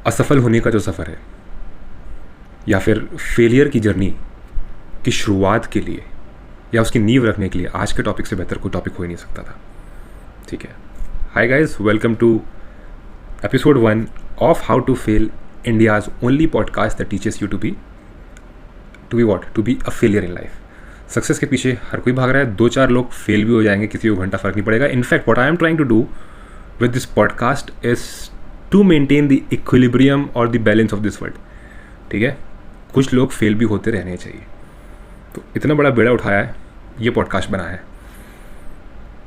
असफल होने का जो सफ़र है या फिर फेलियर की जर्नी की शुरुआत के लिए या उसकी नींव रखने के लिए आज के टॉपिक से बेहतर कोई टॉपिक हो ही नहीं सकता था. ठीक है. Hi guys, welcome to episode 1 of how to fail, India's only podcast that teaches you to be a failure in life. Success के पीछे हर कोई भाग रहा है. 2-4 लोग फेल भी हो जाएंगे, किसी को घंटा फ़र्क नहीं पड़ेगा. In fact what I am trying to do with this podcast is to maintain the equilibrium और the balance of this world. ठीक है. कुछ लोग फेल भी होते रहने चाहिए. तो इतना बड़ा बेड़ा उठाया है, ये पॉडकास्ट बनाया है.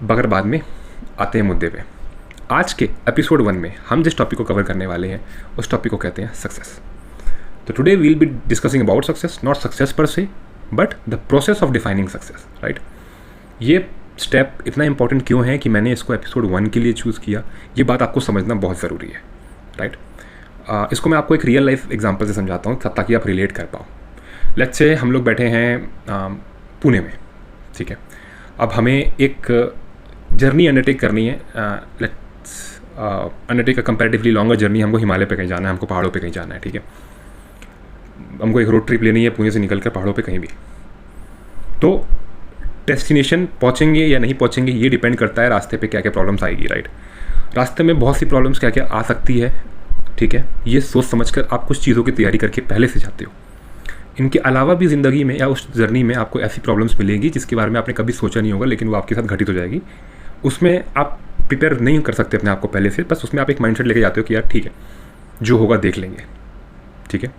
मगर बाद में आते हैं मुद्दे पे. आज के एपिसोड 1 में हम जिस टॉपिक को कवर करने वाले हैं उस टॉपिक को कहते हैं सक्सेस. तो today we will be discussing about success, not success per se but the process of defining success. Right. ये स्टेप इतना इंपॉर्टेंट क्यों है कि मैंने इसको एपिसोड 1 के लिए चूज़ किया, ये बात आपको समझना बहुत ज़रूरी है. राइट. इसको मैं आपको एक रियल लाइफ एग्जांपल से समझाता हूँ ताकि आप रिलेट कर पाओ. लेट्स से हम लोग बैठे हैं पुणे में. ठीक है. अब हमें एक जर्नी अंडरटेक करनी है. Let's undertake a comparatively longer journey. हमको हिमालय पे कहीं जाना है, हमको पहाड़ों पे कहीं जाना है. ठीक है. हमको एक रोड ट्रिप लेनी है पुणे से निकल कर पहाड़ों पे कहीं भी. तो डेस्टिनेशन पहुँचेंगे या नहीं पहुँचेंगे ये डिपेंड करता है रास्ते पे क्या क्या प्रॉब्लम्स आएगी. राइट. रास्ते में बहुत सी प्रॉब्लम्स क्या क्या आ सकती है. ठीक है. ये सोच समझकर आप कुछ चीज़ों की तैयारी करके पहले से जाते हो. इनके अलावा भी ज़िंदगी में या उस जर्नी में आपको ऐसी प्रॉब्लम्स मिलेंगी जिसके बारे में आपने कभी सोचा नहीं होगा, लेकिन वो आपके साथ घटित हो जाएगी. उसमें आप प्रिपेयर नहीं कर सकते अपने आप को पहले से, बस उसमें आप एक माइंडसेट लेके जाते हो कि यार ठीक है, जो होगा देख लेंगे. ठीक है.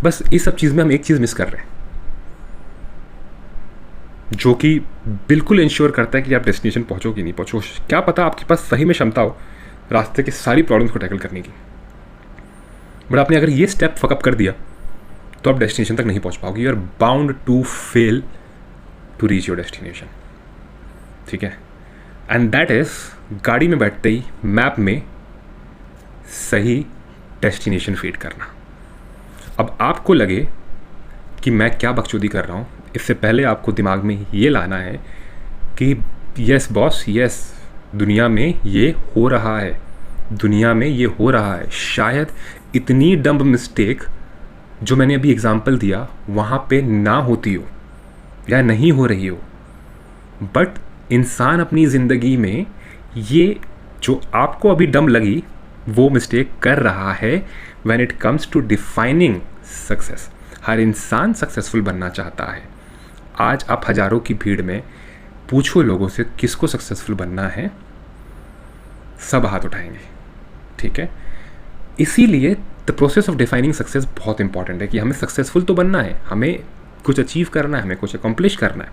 बस इस सब चीज़ में हम एक चीज़ मिस कर रहे हैं जो कि बिल्कुल इंश्योर करता है कि आप डेस्टिनेशन पहुँचो कि नहीं पहुँचो. क्या पता आपके पास सही में क्षमता हो रास्ते की सारी प्रॉब्लम्स को टैकल करने की, बट आपने अगर ये स्टेप फकअप कर दिया तो आप डेस्टिनेशन तक नहीं पहुँच पाओगे. You are bound to fail to reach your destination. ठीक है. एंड दैट इज़ गाड़ी में बैठते ही मैप में सही डेस्टिनेशन फीड करना. अब आपको लगे कि मैं क्या बकचोदी कर रहा हूँ, इससे पहले आपको दिमाग में ये लाना है कि यस बॉस, यस दुनिया में ये हो रहा है, दुनिया में ये हो रहा है. शायद इतनी डम्ब मिस्टेक जो मैंने अभी एग्जांपल दिया वहाँ पे ना होती हो या नहीं हो रही हो, बट इंसान अपनी ज़िंदगी में ये जो आपको अभी डम लगी वो मिस्टेक कर रहा है when it comes to defining success. हर इंसान सक्सेसफुल बनना चाहता है. आज आप हज़ारों की भीड़ में पूछो लोगों से किसको सक्सेसफुल बनना है, सब हाथ उठाएंगे. ठीक है. इसीलिए the process of defining success बहुत इंपॉर्टेंट है कि हमें सक्सेसफुल तो बनना है, हमें कुछ अचीव करना है, हमें कुछ अकम्प्लिश करना है,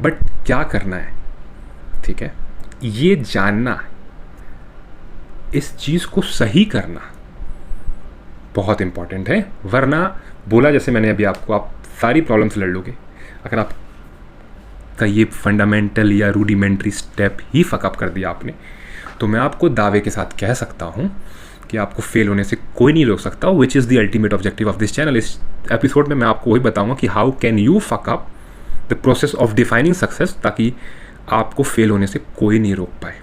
बट क्या करना है. ठीक है. ये जानना, इस चीज़ को सही करना बहुत इंपॉर्टेंट है. वरना बोला जैसे मैंने अभी आपको, आप सारी प्रॉब्लम से लड़ लोगे. अगर आप का ये फंडामेंटल या रूडिमेंट्री स्टेप ही फकअप कर दिया आपने, तो मैं आपको दावे के साथ कह सकता हूँ कि आपको फेल होने से कोई नहीं रोक सकता. Which is the ultimate objective of this channel. इस एपिसोड में मैं आपको वही बताऊँगा कि how can you fuck up the process of defining success, ताकि आपको फेल होने से कोई नहीं रोक पाए.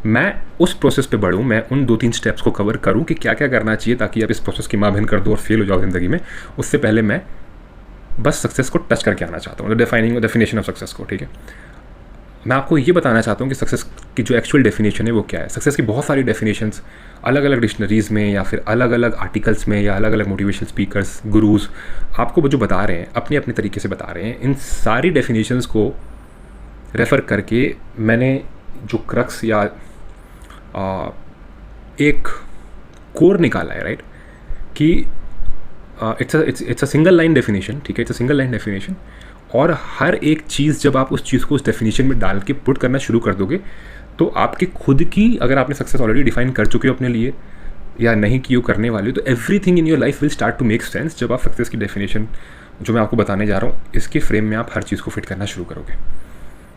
मैं उस प्रोसेस पे बढ़ूँ, मैं उन 2-3 स्टेप्स को कवर करूँ कि क्या क्या करना चाहिए ताकि आप इस प्रोसेस की माँ बहन कर दो और फेल हो जाओ ज़िंदगी में. उससे पहले मैं बस सक्सेस को टच करके आना चाहता हूँ, डेफिनेशन ऑफ सक्सेस को. ठीक है. मैं आपको ये बताना चाहता हूँ कि सक्सेस की जो एक्चुअल डेफिनेशन है वो क्या है. सक्सेस की बहुत सारी डेफिनेशंस अलग अलग डिक्शनरीज़ में या फिर अलग अलग आर्टिकल्स में या अलग अलग मोटिवेशनल स्पीकर्स, गुरुज़ आपको जो बता रहे हैं, अपने अपने तरीके से बता रहे हैं. इन सारी डेफिनेशंस को रेफ़र करके मैंने जो क्रक्स या एक कोर निकाला है. राइट. कि it's a single line definition. ठीक है. It's a single line definition. और हर एक चीज़ जब आप उस चीज़ को उस डेफिनेशन में डाल के पुट करना शुरू कर दोगे तो आपके खुद की, अगर आपने सक्सेस ऑलरेडी डिफाइन कर चुके हो अपने लिए या नहीं की हो करने वाले हो, तो everything in your life will start to make sense. जब आप सक्सेस की डेफिनेशन जो मैं आपको बताने जा रहा हूँ इसके फ्रेम में आप हर चीज़ को फिट करना शुरू करोगे.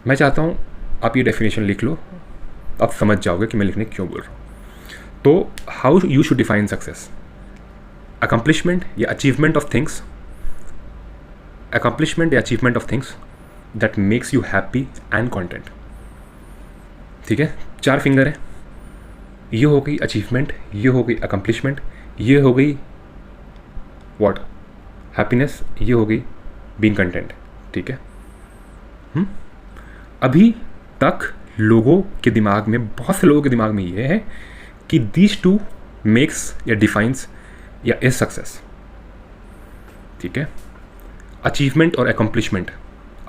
मैं चाहता हूँ आप ये डेफिनेशन लिख लो, आप समझ जाओगे कि मैं लिखने क्यों बोल रहा हूँ. तो how you should define success. Accomplishment या अचीवमेंट ऑफ थिंग्स, accomplishment या achievement of things that makes you happy and content. ठीक है. 4 फिंगर है. ये हो गई अचीवमेंट, ये हो गई अकम्पलिशमेंट, ये हो गई व्हाट, हैप्पीनेस, ये हो गई बीइंग कंटेंट। ठीक है। अभी तक लोगों के दिमाग में, बहुत से लोगों के दिमाग में ये है कि दीज टू मेक्स या डिफाइंस या इज सक्सेस। ठीक है। अचीवमेंट और अकम्पलिशमेंट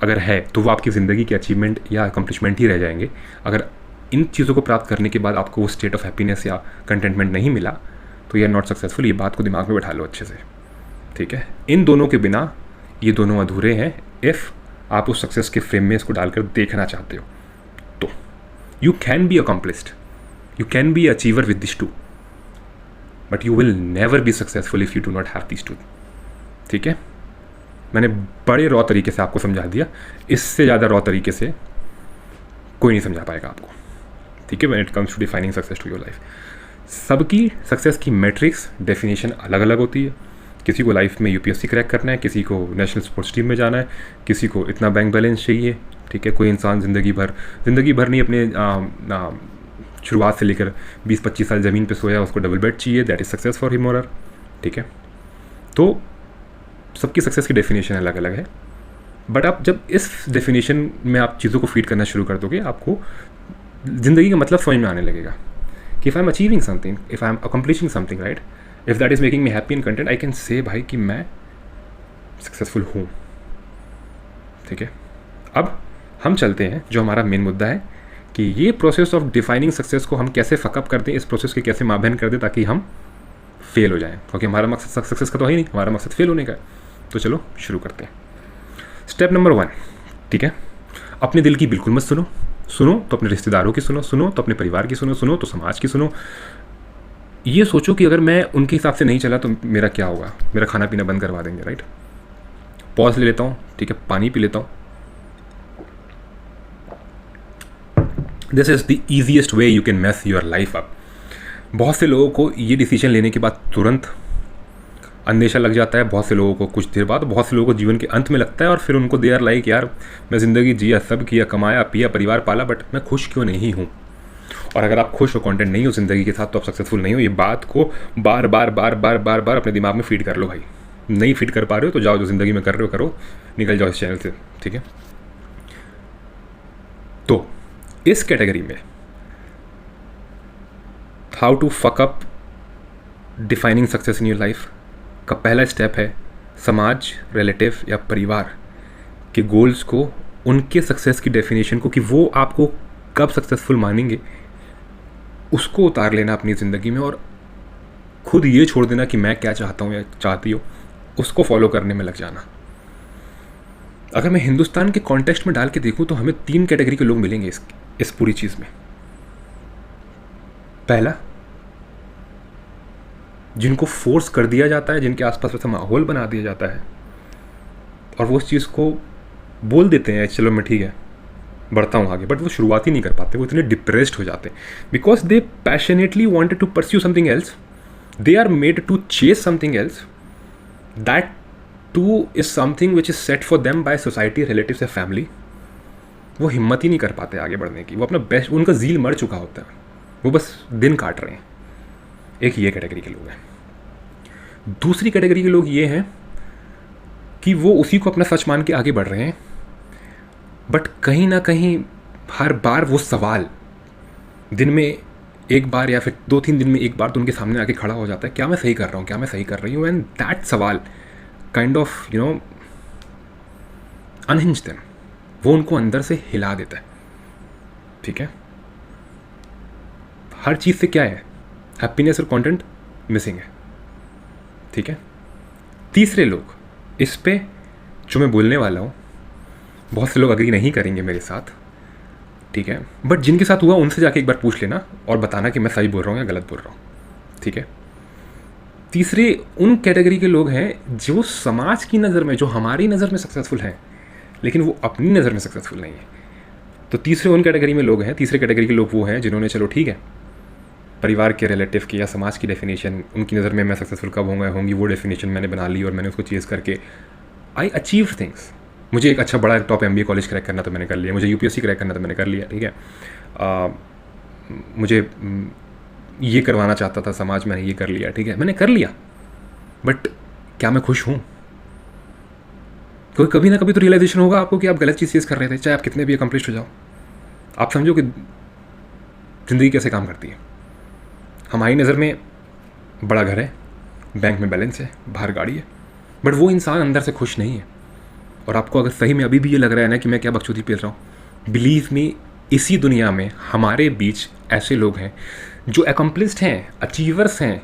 अगर है तो वो आपकी ज़िंदगी के अचीवमेंट या अकम्पलिशमेंट ही रह जाएंगे। अगर इन चीज़ों को प्राप्त करने के बाद आपको वो स्टेट ऑफ हैप्पीनेस या कंटेंटमेंट नहीं मिला तो यू आर नॉट सक्सेसफुल। ये बात को दिमाग में बैठा लो अच्छे से। ठीक है। इन दोनों के बिना ये दोनों अधूरे हैं। इफ़ आप उस सक्सेस के फ्रेम में इसको डालकर देखना चाहते हो तो you can be accomplished, you can be achiever with this too, but you will never be successful if you do not have this two. ठीक है। मैंने बड़े रॉ तरीके से आपको समझा दिया, इससे ज़्यादा रॉ तरीके से कोई नहीं समझा पाएगा आपको। ठीक है। When it comes to defining success to your life, सबकी सक्सेस की मैट्रिक्स डेफिनेशन अलग अलग होती है। किसी को लाइफ में यूपीएससी क्रैक करना है, किसी को नेशनल स्पोर्ट्स टीम में जाना है, किसी को इतना बैंक बैलेंस चाहिए। ठीक है। कोई इंसान ज़िंदगी भर नहीं, अपने शुरुआत से लेकर 20-25 साल ज़मीन पे सोया, उसको डबल बेड चाहिए, that is success for him और हर। ठीक है। तो सबकी सक्सेस की डेफिनेशन अलग अलग है, बट आप जब इस डेफिनेशन में आप चीज़ों को फीड करना शुरू कर दोगे, आपको ज़िंदगी का मतलब समझ में आने लगेगा कि if I am achieving something, if I am accomplishing something, right, if that is making me happy in content, I can say भाई कि मैं सक्सेसफुल हूँ। ठीक है। अब हम चलते हैं जो हमारा मेन मुद्दा है कि ये प्रोसेस ऑफ डिफाइनिंग सक्सेस को हम कैसे फकअप कर दें, इस प्रोसेस के कैसे माभेन कर दें ताकि हम फेल हो जाएं, क्योंकि हमारा मकसद सक्सेस का तो है ही नहीं, हमारा मकसद फेल होने का है। तो चलो शुरू करते हैं। Step number 1। ठीक है। अपने दिल की बिल्कुल मत सुनो। सुनो तो अपने रिश्तेदारों की सुनो, सुनो तो अपने परिवार की सुनो, सुनो तो समाज की सुनो। ये सोचो कि अगर मैं उनके हिसाब से नहीं चला तो मेरा क्या होगा, मेरा खाना पीना बंद करवा देंगे, राइट। पॉज ले लेता हूँ। ठीक है। पानी पी लेता हूँ। This is the easiest way you can mess your life up. बहुत से लोगों को ये डिसीजन लेने के बाद तुरंत अंदेशा लग जाता है, बहुत से लोगों को कुछ देर बाद, बहुत से लोगों को जीवन के अंत में लगता है, और फिर उनको दे आर लाइक यार मैं ज़िंदगी जिया, सब किया, कमाया पिया, परिवार पाला, बट मैं खुश क्यों नहीं हूँ। और अगर आप खुश हो, कंटेंट नहीं हो ज़िंदगी के साथ, तो आप सक्सेसफुल नहीं हो। ये बात को बार बार बार बार बार बार अपने दिमाग में फीड कर लो भाई। नहीं फीड कर पा रहे हो तो जाओ, जो ज़िंदगी में कर रहे हो करो, निकल जाओ इस चैनल से। ठीक है। तो इस कैटेगरी में how to fuck up defining success in your life का पहला स्टेप है समाज, रिलेटिव या परिवार के गोल्स को, उनके सक्सेस की डेफिनेशन को, कि वो आपको कब सक्सेसफुल मानेंगे, उसको उतार लेना अपनी ज़िंदगी में, और खुद ये छोड़ देना कि मैं क्या चाहता हूँ या चाहती हूँ, उसको फॉलो करने में लग जाना। अगर मैं हिंदुस्तान के कॉन्टेक्स्ट में डाल के देखूँ तो हमें 3 कैटेगरी के लोग मिलेंगे इस पूरी चीज़ में। पहला, जिनको फोर्स कर दिया जाता है, जिनके आसपास वैसा माहौल बना दिया जाता है, और वो उस चीज़ को बोल देते हैं चलो मैं ठीक है बढ़ता हूँ आगे, बट वो शुरुआत ही नहीं कर पाते। वो इतने डिप्रेस्ड हो जाते हैं because they passionately wanted to pursue something else, they are made to chase something else, that too is something which is set for them by society, relatives या फैमिली। वो हिम्मत ही नहीं कर पाते आगे बढ़ने की। वो अपना बेस्ट, उनका ज़ील मर चुका होता है, वो बस दिन काट रहे हैं। एक ये कैटेगरी के लोग हैं। दूसरी कैटेगरी के लोग ये हैं कि वो उसी को अपना सच मान के आगे बढ़ रहे हैं, बट कहीं ना कहीं हर बार वो सवाल दिन में एक बार या फिर 2-3 दिन में एक बार तो उनके सामने आके खड़ा हो जाता है, क्या मैं सही कर रहा हूँ, क्या मैं सही कर रही हूँ, एंड दैट सवाल काइंड ऑफ अनहिंज देम, वो उनको अंदर से हिला देता है। ठीक है। हर चीज़ से क्या है, हैप्पीनेस और कंटेंट मिसिंग है। ठीक है। तीसरे लोग, इस पे जो मैं बोलने वाला हूँ बहुत से लोग अग्री नहीं करेंगे मेरे साथ, ठीक है, बट जिनके साथ हुआ उनसे जाके एक बार पूछ लेना और बताना कि मैं सही बोल रहा हूँ या गलत बोल रहा हूँ। ठीक है। तीसरे उन कैटेगरी के लोग हैं जो समाज की नज़र में, जो हमारी नज़र में सक्सेसफुल हैं, लेकिन वो अपनी नज़र में सक्सेसफुल नहीं है। तो तीसरे उन कैटेगरी में लोग हैं, तीसरे कैटेगरी के लोग वो हैं जिन्होंने चलो ठीक है परिवार के, रिलेटिव की या समाज की डेफिनेशन, उनकी नज़र में मैं सक्सेसफुल कब होंगी वो डेफिनेशन मैंने बना ली और मैंने उसको चेज़ करके आई अचीव थिंग्स। मुझे एक अच्छा बड़ा टॉप MBA कॉलेज क्रैक करना तो मैंने कर लिया, मुझे UPSC क्रैक करना तो मैंने कर लिया, ठीक है। मुझे ये करवाना चाहता था समाज, मैंने ये कर लिया, ठीक है मैंने कर लिया, बट क्या मैं खुश हूँ? कभी ना कभी तो रियलाइजेशन होगा आपको कि आप गलत चीज़ कर रहे थे, चाहे आप कितने भी अकम्प्लिश्ड हो जाओ। आप समझो कि ज़िंदगी कैसे काम करती है। हमारी नज़र में बड़ा घर है, बैंक में बैलेंस है, बाहर गाड़ी है, बट वो इंसान अंदर से खुश नहीं है। और आपको अगर सही में अभी भी ये लग रहा है ना कि मैं क्या बकचोदी पेल रहा हूँ, बिलीव मी, इसी दुनिया में हमारे बीच ऐसे लोग हैं जो अकम्प्लिस्ड हैं, अचीवर्स हैं,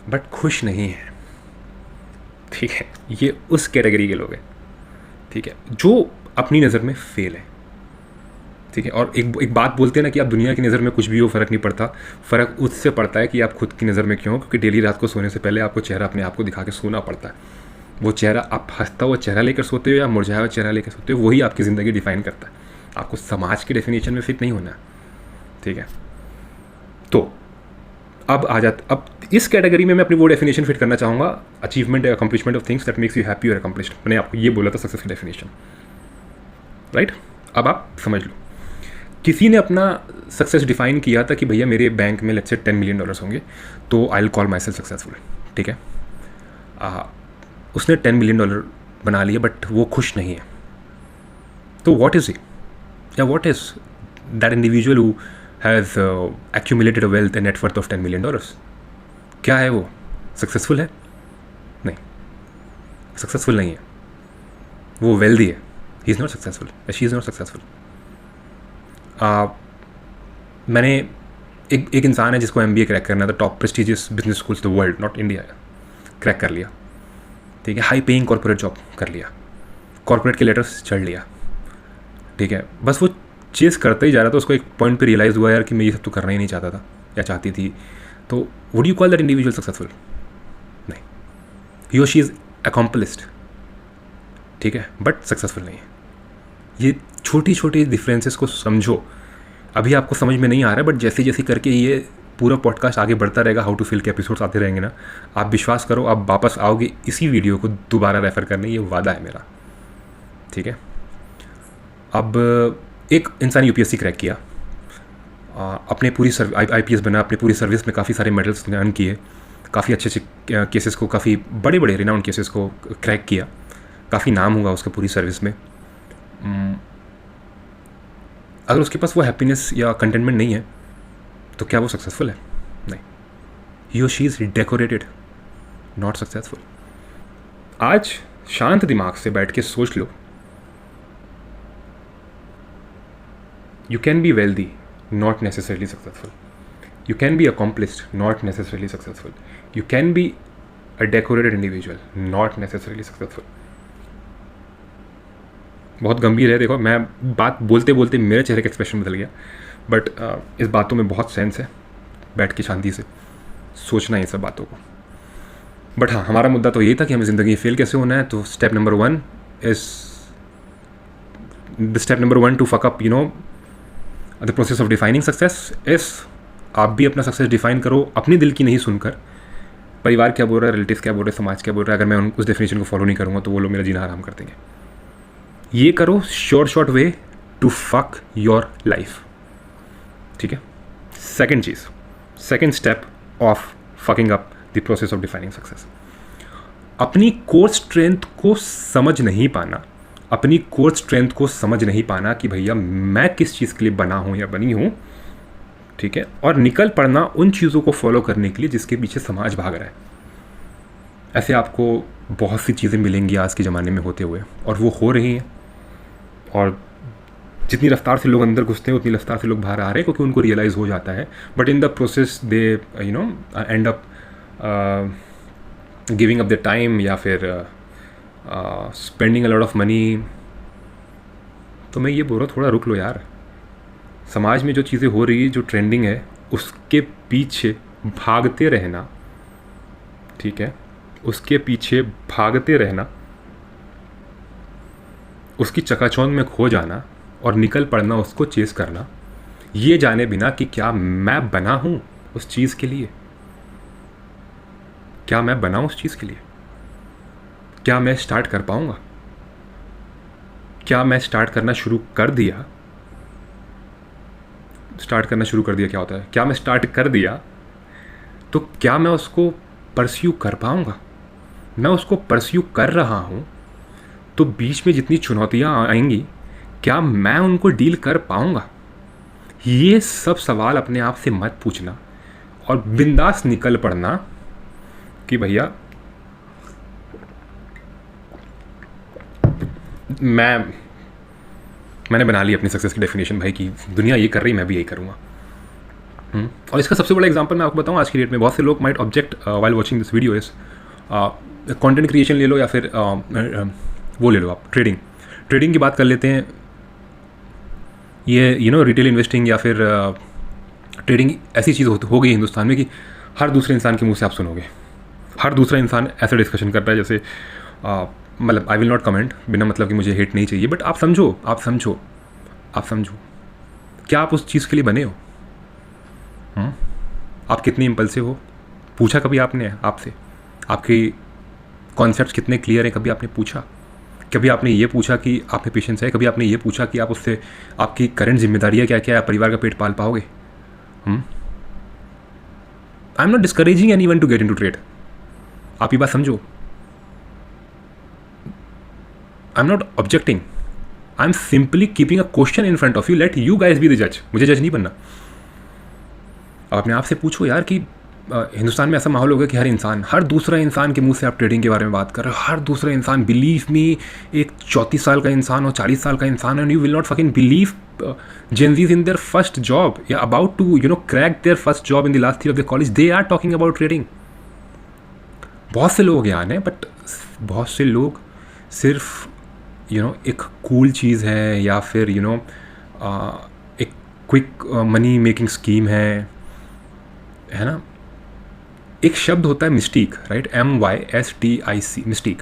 बट खुश नहीं हैं। ठीक है, ये उस कैटेगरी के लोग हैं, ठीक है, जो अपनी नज़र में फेल है। ठीक है, और एक बात बोलते हैं ना कि आप दुनिया की नज़र में कुछ भी हो, फ़र्क नहीं पड़ता। फ़र्क उससे पड़ता है कि आप खुद की नज़र में क्यों, क्योंकि डेली रात को सोने से पहले आपको चेहरा अपने आप को दिखा के सोना पड़ता है। वो चेहरा, आप हंसता हुआ चेहरा लेकर सोते हो या मुरझाया हुआ चेहरा लेकर सोते हो, वही आपकी ज़िंदगी डिफ़ाइन करता है। आपको समाज की डेफिनेशन में फिट नहीं होना, ठीक है। तो अब इस कैटेगरी में मैं अपनी वो डेफिनेशन फिट करना चाहूँगा, अचीवमेंट या accomplishment of things that makes you happy और अकम्प्लिश्ड। मैंने आपको ये बोला था सक्सेस की डेफिनेशन, राइट। अब आप समझ लो, किसी ने अपना सक्सेस डिफाइन किया था कि भैया मेरे बैंक में लेट्स से $10 मिलियन होंगे, तो I will call my self successful, ठीक है। उसने $10 मिलियन बना लिया, बट वो खुश नहीं है। तो व्हाट इज़ ही, या what is that individual who has accumulated a wealth and net worth of $10 million? क्या है वो? सक्सेसफुल है? नहीं, सक्सेसफुल नहीं है। वो वेल्दी है, he is not successful, she is not successful. मैंने एक इंसान है जिसको MBA क्रैक करना था, top prestigious business schools the world, not India, crack कर लिया, ठीक है। हाई पेइंग कॉर्पोरेट जॉब कर लिया, कॉर्पोरेट के लेटर्स चढ़ लिया, ठीक है। बस वो चेस करता ही जा रहा था। उसको एक पॉइंट पे रियलाइज़ हुआ यार कि मैं ये सब तो करना ही नहीं चाहता था या चाहती थी। तो would you call that individual successful? नहीं, ही और शी इज़ अकम्प्लिस्ड, ठीक है, बट सक्सेसफुल नहीं है। ये छोटी छोटी डिफरेंसेस को समझो। अभी आपको समझ में नहीं आ रहा है, बट जैसे जैसे करके ये पूरा पॉडकास्ट आगे बढ़ता रहेगा, हाउ टू फील के एपिसोड्स आते रहेंगे ना, आप विश्वास करो, आप वापस आओगे इसी वीडियो को दोबारा रेफ़र करने, ये वादा है मेरा, ठीक है। अब एक इंसान UPSC क्रैक किया, अपने पूरी IPS बना, अपने पूरी सर्विस में काफ़ी सारे मेडल्स अर्न किए, काफ़ी अच्छे अच्छे केसेस को, काफ़ी बड़े बड़े रिनाउंड केसेस को क्रैक किया, काफ़ी नाम हुआ उसका पूरी सर्विस में। अगर उसके पास वो हैप्पीनेस या कंटेंटमेंट नहीं है, तो क्या वो सक्सेसफुल है? नहीं, ही और she is decorated, not successful. आज शांत दिमाग से बैठ के सोच लो, you can be wealthy, not necessarily successful. You can be accomplished, not necessarily successful. You can be a decorated individual, not necessarily successful. बहुत गंभीर है, देखो मैं बात बोलते बोलते मेरे चेहरे का एक्सप्रेशन बदल गया, बट इस बातों में बहुत सेंस है। बैठ के शांति से सोचना है इन सब बातों को। बट हाँ, हमारा मुद्दा तो यही था कि हमें ज़िंदगी में फेल कैसे होना है। तो step number 1 to fuck up the process of defining success is, आप भी अपना सक्सेस डिफाइन करो अपने दिल की नहीं सुनकर परिवार क्या बोल रहा है, रिलेटिव क्या बोल रहे हैं, समाज क्या बोल रहा है। अगर मैं उस डेफिनेशन को फॉलो नहीं करूँगा तो वो लोग मेरा जीना आराम कर देंगे। ये करो short way to fuck your life, ठीक है। Second step of fucking up the process of defining success, अपनी कोर स्ट्रेंथ को समझ नहीं पाना, अपनी कोर स्ट्रेंथ को समझ नहीं पाना कि भैया मैं किस चीज़ के लिए बना हूँ या बनी हूँ, ठीक है, और निकल पड़ना उन चीज़ों को फॉलो करने के लिए जिसके पीछे समाज भाग रहा है। ऐसे आपको बहुत सी चीज़ें मिलेंगी आज के ज़माने में होते हुए, और वो हो रही हैं। और जितनी रफ्तार से लोग अंदर घुसते हैं उतनी रफ्तार से लोग बाहर आ रहे हैं, क्योंकि उनको रियलाइज़ हो जाता है। But in the process they and up giving up the time, या फिर spending a lot of money. तो मैं ये बोल रहा हूँ, थोड़ा रुक लो यार। समाज में जो चीज़ें हो रही है, जो ट्रेंडिंग है, उसके पीछे भागते रहना, ठीक है, उसके पीछे भागते रहना, उसकी चकाचौंध में खो जाना और निकल पड़ना, उसको चेस करना, ये जाने बिना कि क्या मैं बना हूँ उस चीज़ के लिए, क्या मैं बना उस चीज़ के लिए, क्या मैं स्टार्ट कर पाऊँगा, क्या मैं स्टार्ट करना शुरू कर दिया क्या होता है, क्या मैं स्टार्ट कर दिया तो क्या मैं उसको परस्यू कर पाऊँगा? मैं उसको परस्यू कर रहा हूँ, तो बीच में जितनी चुनौतियाँ आएंगी, क्या मैं उनको डील कर पाऊँगा? ये सब सवाल अपने आप से मत पूछना और बिंदास निकल पड़ना कि भैया मैंने बना ली अपनी सक्सेस की डेफिनेशन भाई कि दुनिया ये कर रही, मैं भी यही करूँगा। और इसका सबसे बड़ा एग्जांपल मैं आपको बताऊँ, आज की डेट में बहुत से लोग might object while watching this video is content creation ले लो या फिर वो ले लो आप ट्रेडिंग की बात कर लेते हैं। ये रिटेल इन्वेस्टिंग या फिर ट्रेडिंग ऐसी चीज़ हो गई हिंदुस्तान में कि हर दूसरे इंसान के मुंह से आप सुनोगे, हर दूसरा इंसान ऐसे डिस्कशन कर रहा है जैसे मतलब आई विल नॉट कमेंट, बिना मतलब कि मुझे हेट नहीं चाहिए, बट आप समझो क्या आप उस चीज़ के लिए बने हो? आप कितने इम्पल्सिव हो? पूछा कभी आपने आपसे? आपके कॉन्सेप्ट्स कितने क्लियर हैं? कभी आपने पूछा? कभी आपने ये पूछा कि आप में पेशेंस है? कभी आपने ये पूछा कि आप उससे आपकी करंट जिम्मेदारियाँ क्या क्या है, परिवार का पेट पाल पाओगे? I am not discouraging anyone to get into trade, आप ये बात समझो। I am not objecting, I am simply keeping a question in front of you, let you guys be the जज। मुझे जज नहीं बनना। आप अपने आप से पूछो यार कि हिंदुस्तान में ऐसा माहौल होगा कि हर दूसरा इंसान के मुंह से आप ट्रेडिंग के बारे में बात कर रहे हो। हर दूसरा इंसान, बिलीव मी, एक 34 साल का इंसान हो, 40 साल का इंसान है, and you will not fucking believe Gen Zs in their first job या about to crack their first job in the last year of the college, they are talking about trading. बहुत से लोग यहाँ हैं, बट बहुत से लोग सिर्फ एक कूल चीज़ है या फिर एक क्विक मनी मेकिंग स्कीम है ना। एक शब्द होता है मिस्टीक, राइट? MYSTIC, Mystique.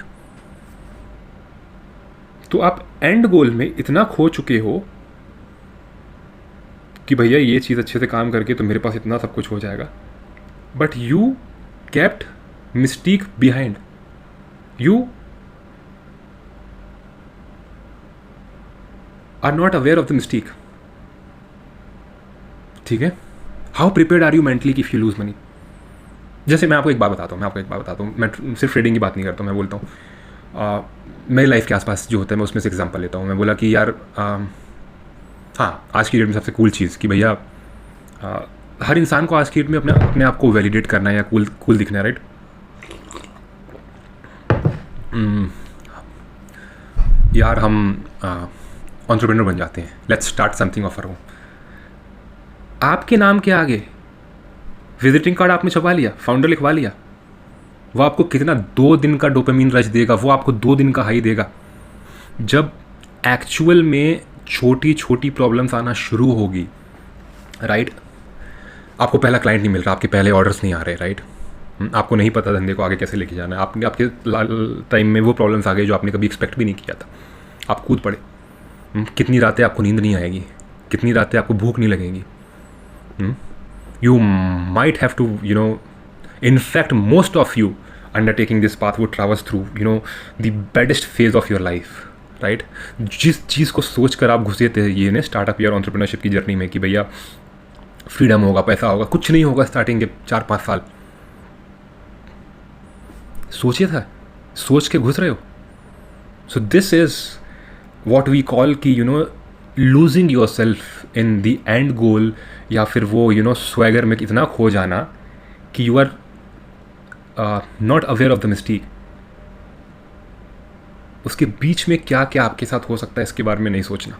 तो आप एंड गोल में इतना खो चुके हो कि भैया ये चीज़ अच्छे से काम करके तो मेरे पास इतना सब कुछ हो जाएगा, but you kept mistake behind. You are not aware of the mistake, ठीक है? How prepared are you mentally if you lose money? जैसे मैं आपको एक बात बताता हूँ, मैं सिर्फ ट्रेडिंग की बात नहीं करता हूँ, मैं बोलता हूँ मेरी लाइफ के आसपास जो होता है मैं उसमें से एग्जांपल लेता हूँ। मैं बोला कि यार हाँ, आज की डेट में सबसे कूल चीज़ कि भैया हर इंसान को आज की डेट में अपने आप को वैलिडेट करना है या कूल दिखना है, राइट? यार हम एंटरप्रेन्योर बन जाते हैं, let's start something of our own. आपके नाम के आगे विजिटिंग कार्ड आपने छपवा लिया, फाउंडर लिखवा लिया, वो आपको कितना 2 दिन का डोपामिन रश देगा, वो आपको 2 दिन का हाई देगा। जब एक्चुअल में छोटी छोटी प्रॉब्लम्स आना शुरू होगी, राइट? आपको पहला क्लाइंट नहीं मिल रहा, आपके पहले ऑर्डर्स नहीं आ रहे, राइट? आपको नहीं पता धंधे को आगे कैसे लेके जाना है, आपके टाइम में वो प्रॉब्लम्स आ गई जो आपने कभी एक्सपेक्ट भी नहीं किया था, आप कूद पड़े। कितनी रातें आपको नींद नहीं आएगी, कितनी रातें आपको भूख नहीं लगेगी। You might have to, in fact, most of you undertaking this path would traverse through, the baddest phase of your life, right? जिस चीज़ को सोच कर आप घुसे थे ये ने स्टार्टअप या एंटरप्रेन्योरशिप की जर्नी में कि भैया फ्रीडम होगा, पैसा होगा, कुछ नहीं होगा स्टार्टिंग के 4-5 साल। सोचिए था, सोच के घुस रहे हो। So this is what we call कि losing yourself in the end goal, या फिर वो स्वैगर में इतना खो जाना कि you are not aware of the mistake. उसके बीच में क्या क्या आपके साथ हो सकता है इसके बारे में नहीं सोचना।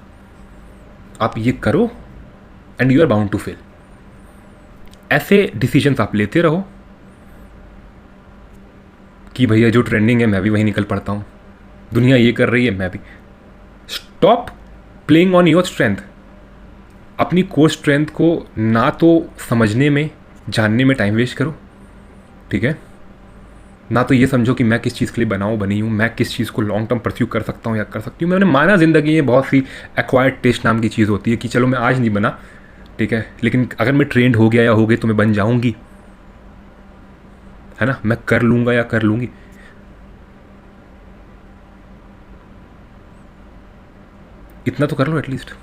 आप ये करो and you are bound to fail. ऐसे डिसीजंस आप लेते रहो कि भैया जो ट्रेंडिंग है मैं भी वहीं निकल पड़ता हूँ, दुनिया ये कर रही है मैं भी। Stop playing on your strength. अपनी कोर स्ट्रेंथ को ना तो समझने में, जानने में टाइम वेस्ट करो, ठीक है? ना तो ये समझो कि मैं किस चीज़ के लिए बनी हूँ, मैं किस चीज़ को लॉन्ग टर्म परस्यू कर सकता हूँ या कर सकती हूँ। मैंने माना ज़िंदगी में बहुत सी एक्वायर्ड टेस्ट नाम की चीज़ होती है कि चलो मैं आज नहीं बना, ठीक है, लेकिन अगर मैं ट्रेंड हो गया या हो गई तो मैं बन जाऊँगी, है ना? मैं कर लूँगा या कर लूँगी। इतना तो कर लो एटलीस्ट।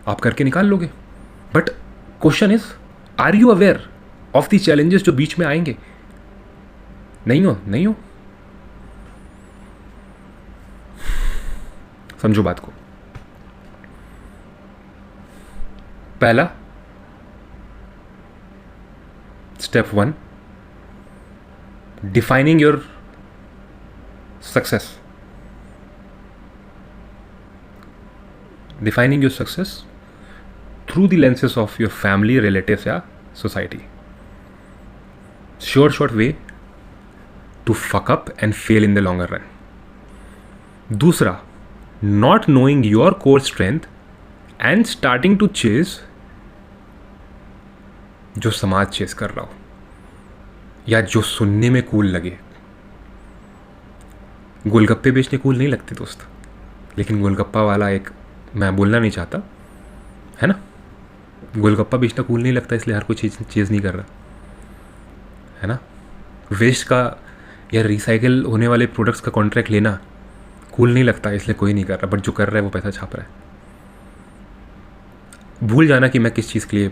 आप करके निकाल लोगे। But question is, are you aware of the challenges जो बीच में आएंगे? नहीं हो? समझो बात को। पहला step 1, defining your success. Defining your success through the lenses of your family, relatives या society. Short way to fuck up and fail in the longer run. दूसरा, not knowing your core strength and starting to chase जो समाज chess कर रहा हो या जो सुनने में कूल लगे। गोलगप्पे बेचने कूल नहीं लगते दोस्त, लेकिन गोलगप्पा वाला एक, मैं बोलना नहीं चाहता, है ना, गोलगप्पा बेचना कूल नहीं लगता, इसलिए हर कोई चीज़ नहीं कर रहा, है ना। वेस्ट का या रिसाइकिल होने वाले प्रोडक्ट्स का कॉन्ट्रैक्ट लेना कूल नहीं लगता, इसलिए कोई नहीं कर रहा, बट जो कर रहा है वो पैसा छाप रहा है। भूल जाना कि मैं किस चीज़ के लिए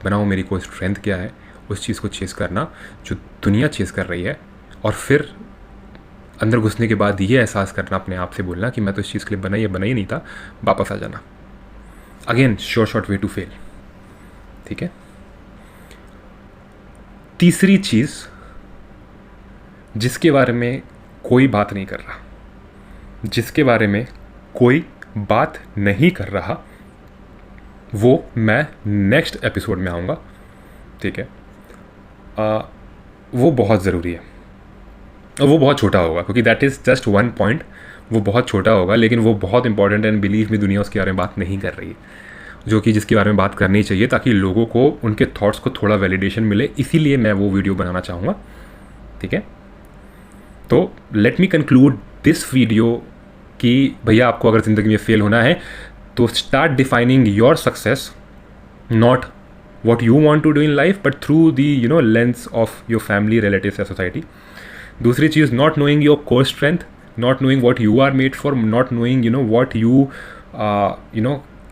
बनाऊँ, मेरी कोई स्ट्रेंथ क्या है, उस चीज़ को चेस करना जो दुनिया चेस कर रही है, और फिर अंदर घुसने के बाद ये एहसास करना, अपने आप से बोलना कि मैं तो इस चीज़ के लिए बना ही नहीं था, वापस आ जाना। Again short way to fail, ठीक है। तीसरी चीज़ जिसके बारे में कोई बात नहीं कर रहा, जिसके बारे में कोई बात नहीं कर रहा, वो मैं नेक्स्ट एपिसोड में आऊँगा, ठीक है। वो बहुत ज़रूरी है और वो बहुत छोटा होगा, क्योंकि दैट इज़ जस्ट 1 पॉइंट। वो बहुत छोटा होगा, लेकिन वो बहुत इंपॉर्टेंट एंड बिलीव में दुनिया उसके बारे में बात नहीं कर रही है, जो कि जिसके बारे में बात करनी चाहिए, ताकि लोगों को उनके थॉट्स को थोड़ा वैलिडेशन मिले। इसीलिए मैं वो वीडियो बनाना चाहूँगा, ठीक है। तो let me conclude this video कि भैया आपको अगर ज़िंदगी में फेल होना है तो start defining your success, not what you want to do in life, but through the lens of your family, relatives या society. दूसरी चीज़, not knowing your core strength, not knowing what you are made for, not knowing what you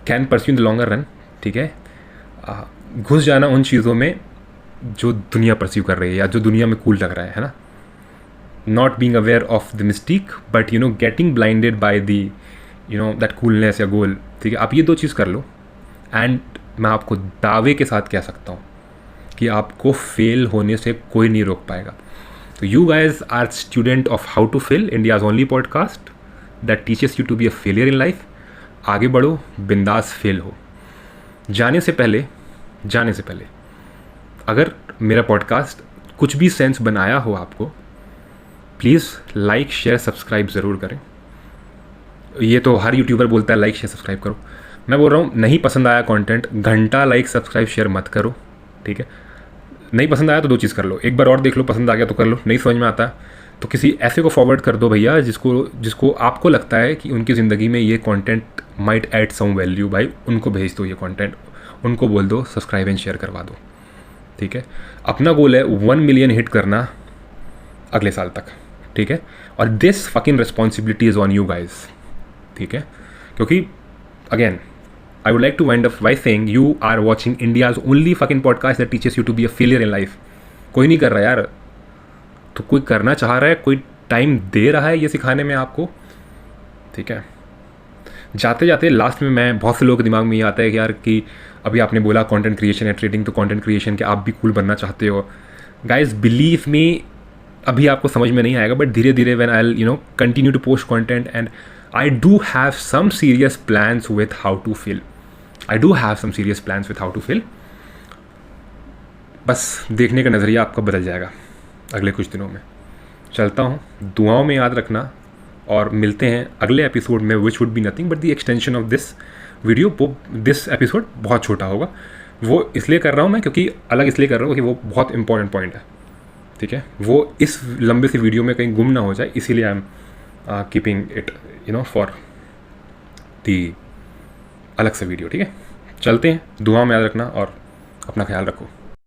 can pursue in the longer run, ठीक है। घुस जाना उन चीज़ों में जो दुनिया परस्यू कर रही है या जो दुनिया में कूल लग रहा है ना। not being aware of the mystique, but getting blinded by the that coolness या गोल, ठीक है। आप ये 2 चीज़ कर लो, एंड मैं आपको दावे के साथ कह सकता हूँ कि आपको फेल होने से कोई नहीं रोक पाएगा। तो you guys are student of how to fail, India's only podcast that teaches you to be a failure in life. आगे बढ़ो, बिंदास फेल हो। जाने से पहले अगर मेरा पॉडकास्ट कुछ भी सेंस बनाया हो आपको, प्लीज़ लाइक शेयर सब्सक्राइब ज़रूर करें। ये तो हर यूट्यूबर बोलता है लाइक शेयर सब्सक्राइब करो, मैं बोल रहा हूँ नहीं पसंद आया कंटेंट, घंटा लाइक सब्सक्राइब शेयर मत करो, ठीक है। नहीं पसंद आया तो 2 चीज़ कर लो, एक बार और देख लो, पसंद आ गया तो कर लो, नहीं समझ में आता तो किसी ऐसे को फॉरवर्ड कर दो भैया जिसको आपको लगता है कि उनकी ज़िंदगी में ये content might add some value, भाई उनको भेज दो ये कंटेंट, उनको बोल दो सब्सक्राइब एंड शेयर करवा दो, ठीक है। अपना गोल है 1 मिलियन हिट करना अगले साल तक, ठीक है। और this fucking responsibility is on you guys, ठीक है। क्योंकि again I would like to wind up by saying you are watching India's only fucking podcast that teaches you to be a failure in life. कोई नहीं कर रहा यार, तो कोई करना चाह रहा है, कोई टाइम दे रहा है ये सिखाने में आपको, ठीक है। जाते जाते लास्ट में मैं, बहुत से लोगों के दिमाग में ये आता है कि यार कि अभी आपने बोला कंटेंट क्रिएशन है ट्रेडिंग, तो कंटेंट क्रिएशन के आप भी कूल बनना चाहते हो। गाइज बिलीव मी, अभी आपको समझ में नहीं आएगा, बट धीरे धीरे when I continue to post content and I do have some serious plans with how to fail. बस देखने का नज़रिया आपका बदल जाएगा अगले कुछ दिनों में। चलता हूँ, दुआओं में याद रखना, और मिलते हैं अगले एपिसोड में, which would be nothing but the extension of this video. This episode बहुत छोटा होगा, वो इसलिए कर रहा हूँ मैं, क्योंकि अलग इसलिए कर रहा हूँ कि वो बहुत इंपॉर्टेंट पॉइंट है, ठीक है। वो इस लंबे से वीडियो में कहीं गुम ना हो जाए, इसीलिए I am keeping it for the अलग से वीडियो, ठीक है। चलते हैं, दुआ में याद रखना और अपना ख्याल रखो।